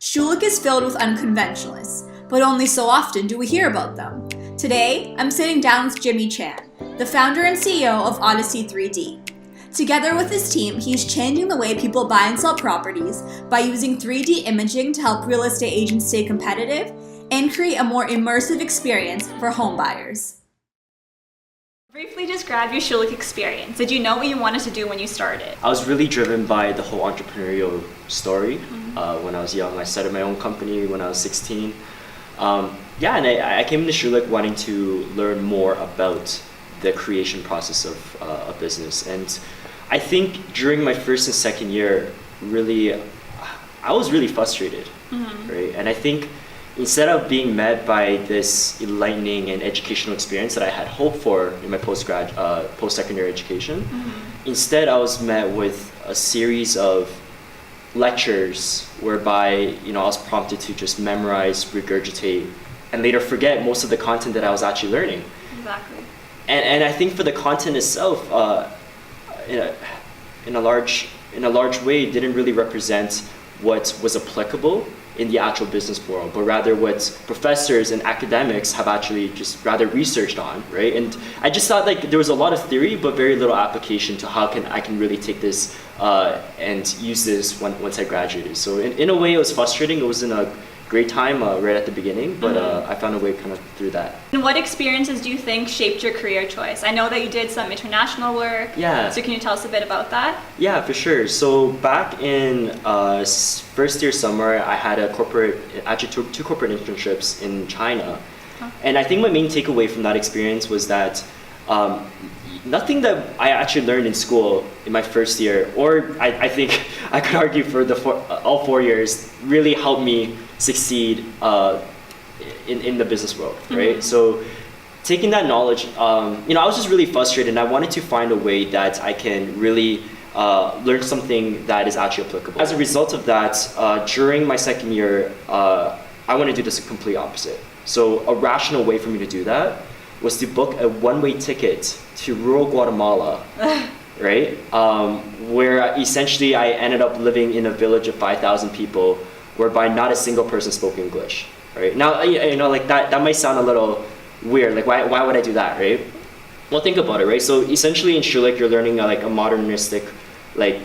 Schulich is filled with unconventionalists, but only so often do we hear about them. Today, I'm sitting down with Jimmy Chan, the founder and CEO of Odyssey3D. Together with his team, he's changing the way people buy and sell properties by using 3D imaging to help real estate agents stay competitive and create a more immersive experience for homebuyers. Briefly describe your Schulich experience. Did you know what you wanted to do when you started? I was really driven by the whole entrepreneurial story. When I was young, I started my own company when I was 16. And I came into Schulich wanting to learn more about the creation process of a business. And I think during my first and second year, I was really frustrated, right? And I think instead of being met by this enlightening and educational experience that I had hoped for in my post-secondary education, instead I was met with a series of lectures whereby I was prompted to just memorize, regurgitate, and later forget most of the content that I was actually learning. Exactly. And I think for the content itself, in a large way, didn't really represent what was applicable in the actual business world, but rather what professors and academics have actually just rather researched on, right? And I just thought like there was a lot of theory, but very little application to how I can really take this and use this once I graduated. So in a way, it was frustrating. It wasn't a great time right at the beginning, but I found a way kind of through that. And what experiences do you think shaped your career choice? I know that you did some international work. Yeah. So can you tell us a bit about that? Yeah, for sure. So back in first year summer, I had two corporate internships in China. And I think my main takeaway from that experience was that nothing that I actually learned in school in my first year, or I think I could argue for all 4 years, really helped me succeed in the business world, right? So taking that knowledge, I was just really frustrated, and I wanted to find a way that I can really learn something that is actually applicable. As a result of that, during my second year, I want to do this complete opposite. So a rational way for me to do that was to book a one-way ticket to rural Guatemala, right? Where essentially I ended up living in a village of 5,000 people, whereby not a single person spoke English, right? Now, like that might sound a little weird. Like, why would I do that, right? Well, think about it, right? So essentially in Schulich, you're learning a modernistic, like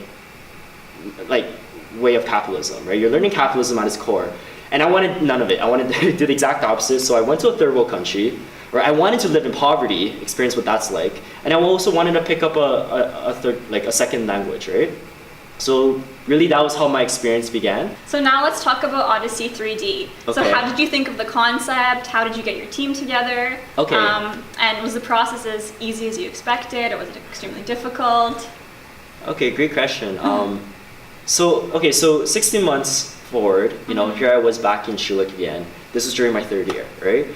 way of capitalism, right? You're learning capitalism at its core. And I wanted none of it. I wanted to do the exact opposite. So I went to a third world country, where I wanted to live in poverty, experience what that's like, and I also wanted to pick up a second language, right? So really, that was how my experience began. So now let's talk about Odyssey3D. Okay. So how did you think of the concept? How did you get your team together? Okay. And was the process as easy as you expected, or was it extremely difficult? Okay, great question. So 16 months forward, here I was back in Schulich again. This was during my third year, right?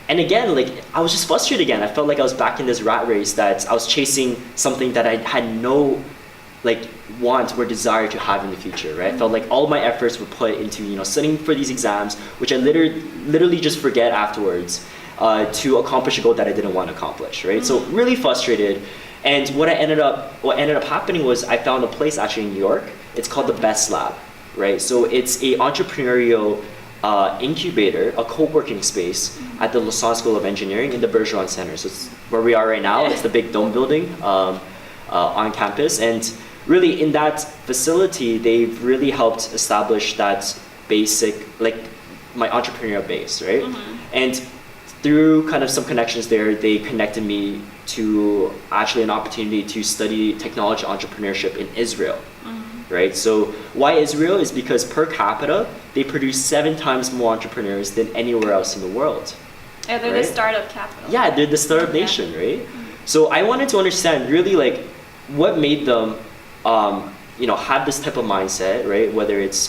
And again, I was just frustrated again. I felt like I was back in this rat race that I was chasing something that I had no want or desire to have in the future, right? I felt like all my efforts were put into studying for these exams, which I literally just forget afterwards to accomplish a goal that I didn't want to accomplish, right? So really frustrated. And what ended up happening was I found a place actually in New York. It's called the Best Lab, right? So it's a entrepreneurial incubator, a co-working space at the Schulich School of Engineering in the Bergeron Center. So it's where we are right now. It's the big dome building on campus. And really in that facility, they've really helped establish that basic, my entrepreneurial base, right? And through kind of some connections there, they connected me to actually an opportunity to study technology entrepreneurship in Israel. Right? So why Israel is because per capita, they produce 7 times more entrepreneurs than anywhere else in the world. Yeah, they're the startup capital. Yeah, they're the startup nation, right? So I wanted to understand really what made them, have this type of mindset, right? Whether it's,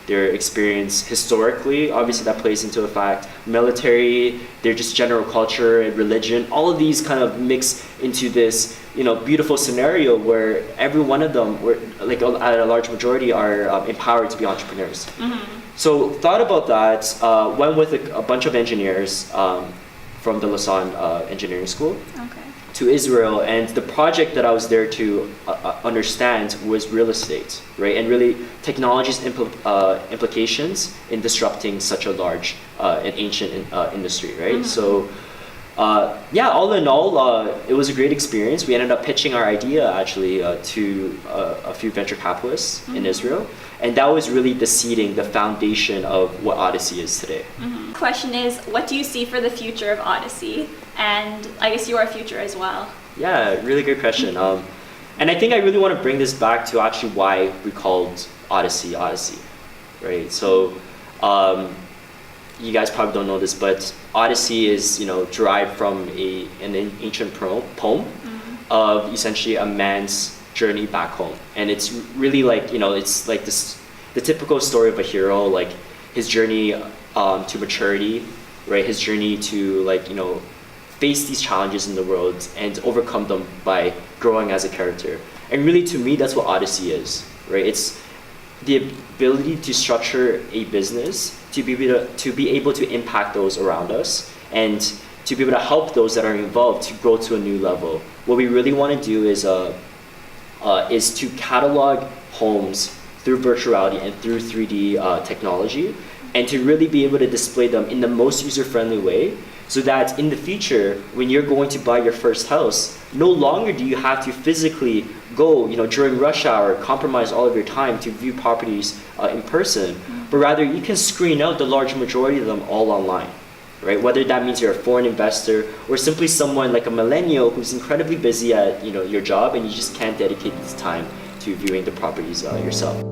their experience historically, obviously that plays into effect, military, their just general culture and religion, all of these kind of mix into this, beautiful scenario where every one of them, at a large majority, are empowered to be entrepreneurs. So thought about that, went with a bunch of engineers from the Lausanne Engineering School. to Israel, and the project that I was there to understand was real estate, right? And really technology's implications in disrupting such a large and ancient industry, right? So yeah, all in all, it was a great experience. We ended up pitching our idea actually to a few venture capitalists in Israel, and that was really the seeding, the foundation of what Odyssey is today. Question is, what do you see for the future of Odyssey? And I guess your future as well. Yeah, really good question. And I think I really want to bring this back to actually why we called Odyssey, right? So you guys probably don't know this, but Odyssey is, derived from an ancient poem of essentially a man's journey back home. And it's really like, it's like the typical story of a hero, like his journey to maturity, right? His journey to face these challenges in the world and overcome them by growing as a character. And really, to me, that's what Odyssey is, right? It's the ability to structure a business to be able to impact those around us and to be able to help those that are involved to grow to a new level. What we really want to do is to catalog homes through virtual reality and through 3D technology, and to really be able to display them in the most user-friendly way, so that in the future, when you're going to buy your first house, no longer do you have to physically go, during rush hour, compromise all of your time to view properties in person, but rather you can screen out the large majority of them all online, right? Whether that means you're a foreign investor or simply someone like a millennial who's incredibly busy at your job and you just can't dedicate this time to viewing the properties yourself.